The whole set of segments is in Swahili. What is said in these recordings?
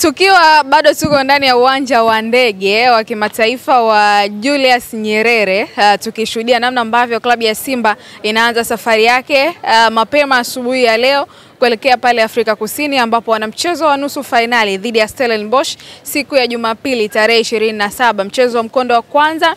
Tukiwa bado tuko ndani ya uwanja wa ndege wa kimataifa wa Julius Nyerere, tukishuhudia namna ambavyo klabu ya Simba inaanza safari yake mapema asubuhi ya leo kuelekea pale Afrika Kusini, ambapo wana mchezo wa nusu finali dhidi ya Stellenbosch siku ya Jumapili tarehe 27. Mchezo wa mkondo wa kwanza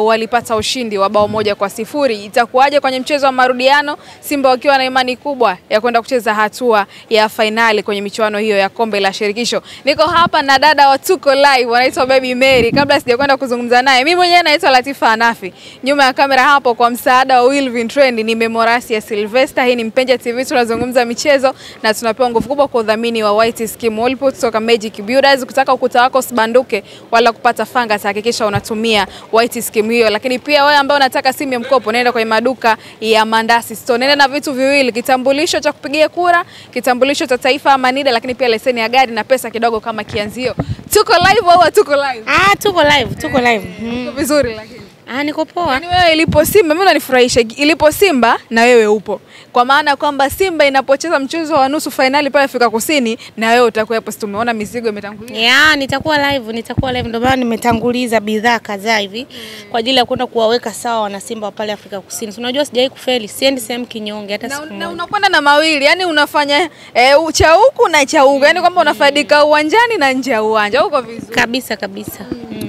walipata ushindi wa bao 1-0. Itakuwaje kwenye mchezo wa marudiano, Simba wakiwa na imani kubwa ya kwenda kucheza hatua ya finali kwenye michuano hiyo ya kombe la shirikisho? Niko hapa na dada wa Tuko Live, wanaitwa Baby Mary. Kabla sijakwenda kuzungumza naye, mimi mwenyewe naitwa Latifa Hanafi. Nyuma ya kamera hapo kwa msaada wa Wilvin Trend ni Memorasi ya Sylvester. Hii ni Mpenja TV, tunazungumza michezo na tunapewa nguvu kubwa kwa udhamini wa White Skim Wallput kutoka Magic Builders. Kutaka ukuta wako usibanduke wala kupata fungus, hakikisha unatumia White Skim hiyo. Lakini pia wewe ambao unataka simu ya mkopo, nenda kwenye maduka ya Mandasi Store. Nenda na vitu viwili: kitambulisho cha kupigia kura, kitambulisho cha taifa ama NIDA, lakini pia leseni ya gari na pesa kidogo kama kianzio. Tuko live au tuko live? Tuko live, tuko live. Tuko vizuri lakini. Niko poa. Yaani wewe ilipo Simba, mimi unanifurahisha. Ilipo Simba na wewe upo. Kwa maana kwamba Simba inapocheza mchezo wa nusu finali pale Afrika Kusini na wewe utakuwepo. Tumeona mizigo imetangulia. Nitakuwa live, ndio maana nimetanguliza bidhaa kadhaa hivi kwa ajili ya kwenda kuwaweka sawa wana Simba pale Afrika Kusini. Unajua sijai kufeli, siendi sehemu kinyonge hata siku moja. Na unakwenda na mawili, yani unafanya cha huku na cha huku. Yani kwamba unafaidika uwanjani na nje ya uwanja. Uko vizuri. Kabisa.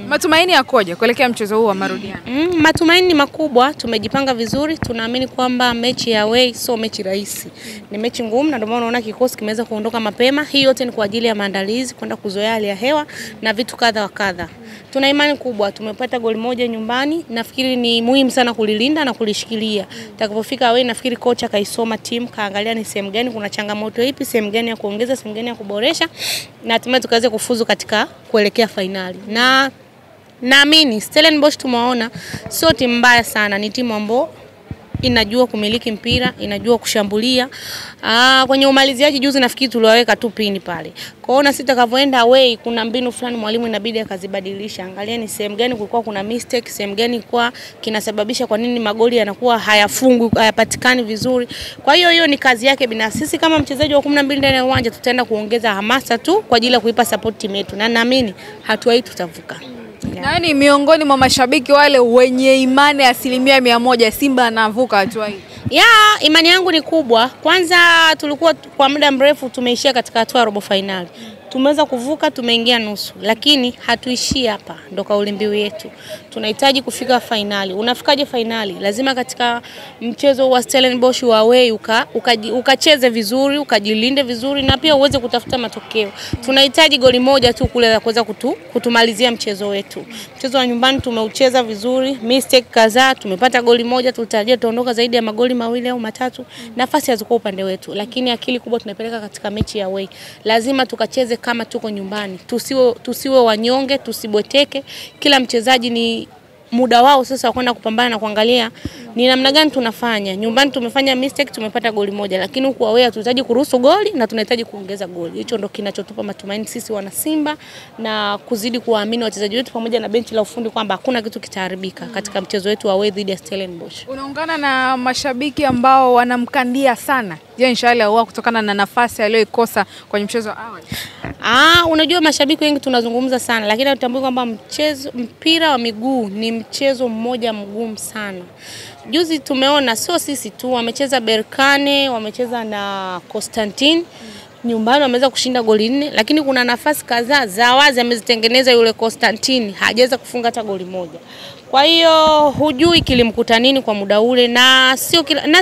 Matumaini yakoje kuelekea mchezo huu wa marudiano? Matumaini ni makubwa, tumejipanga vizuri, tunaamini kwamba mechi ya away sio mechi rahisi. Ni mechi ngumu na ndio maana unaona kikosi kimeweza kuondoka mapema. Hii yote ni kwa ajili ya maandalizi, kwenda kuzoea hali ya hewa na vitu kadha wa kadha. Tuna imani kubwa, tumepata goli moja nyumbani. Nafikiri ni muhimu sana kulilinda na kulishikilia. Takapofika away, nafikiri kocha kaisoma timu, kaangalia ni sehemu gani kuna changamoto ipi, sehemu gani ya kuongeza, sehemu gani ya kuboresha, na hatimaye tukaweza kufuzu katika kuelekea finali. Na naamini Stellenbosch tumeona sio timu mbaya sana, ni timu ambayo inajua kumiliki mpira, inajua kushambulia. Kwenye umaliziaji juzi nafikiri tuliwaweka tu pini pale. Kwaona sitakavyoenda away, kuna mbinu fulani mwalimu inabidi akazibadilisha. Angalia ni sehemu gani kulikuwa kuna mistake, sehemu gani kwa kinasababisha kwa nini magoli yanakuwa hayafungwi, hayapatikani vizuri. Kwa hiyo ni kazi yake binafsi. Sisi kama mchezaji wa 12 ndani ya uwanja tutaenda kuongeza hamasa tu kwa ajili ya kuipa support timu yetu, na naamini hatua hii tutavuka. Na ni miongoni mwa mashabiki wale wenye imani 100% Simba anavuka hatua hii. Imani yangu ni kubwa. Kwanza tulikuwa kwa muda mrefu tumeishia katika hatua ya robo finali. Tumeweza kuvuka, tumeingia nusu, lakini hatuishii hapa. Ndio kauli mbiu yetu. Tunahitaji kufika finali. Unafikaje finali? Lazima katika mchezo wa Stellenbosch wa away ukacheze vizuri, ukajilinde vizuri na pia uweze kutafuta matokeo. Tunahitaji goli moja tu kule la kuweza kutumalizia mchezo wetu. Mchezo wa nyumbani tumeucheza vizuri, mistake kadhaa, tumepata goli moja, tulitarajia tuondoka zaidi ya magoli 2 au 3. Nafasi hazikuwa upande wetu, lakini akili kubwa tunapeleka katika mechi ya away. Lazima tukacheze kama tuko nyumbani. Tusiwe wanyonge, tusibweteke. Kila mchezaji ni muda wao sasa kwenda kupambana na kuangalia ni namna gani tunafanya. Nyumbani tumefanya mistake, tumepata goli moja, lakini huko away tunahitaji kuruhusu goli na tunahitaji kuongeza goli. Hicho ndio kinachotupa matumaini sisi wana Simba na kuzidi kuwaamini wachezaji wetu pamoja na benchi la ufundi kwamba hakuna kitu kitaharibika katika mchezo wetu wa away dhidi ya Stellenbosch. Unaungana na mashabiki ambao wanamkandia sana inshallah huwa kutokana na nafasi aliyoikosa kwenye mchezo wa awali? Unajua mashabiki wengi tunazungumza sana, lakini tutambue kwamba mpira wa miguu ni mchezo mmoja mgumu sana. Juzi tumeona sio sisi tu, wamecheza Berkane, wamecheza na Constantine. Nyumbani wameweza kushinda goli 4, lakini kuna nafasi kadhaa za wazi amezitengeneza yule Constantine, hajaweza kufunga hata goli moja. Kwa hiyo hujui kilimkuta nini kwa muda ule, na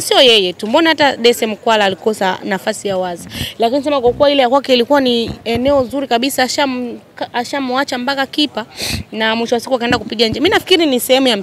sio yeye tu. Mbona hata Dese Mkwala alikosa nafasi ya wazi. Lakini sema kwa kuwa ile ya kwake ilikuwa ni eneo zuri kabisa, ashamwacha mpaka kipa na mwisho wa siku akaenda kupiga nje. Mimi nafikiri ni sehemu ya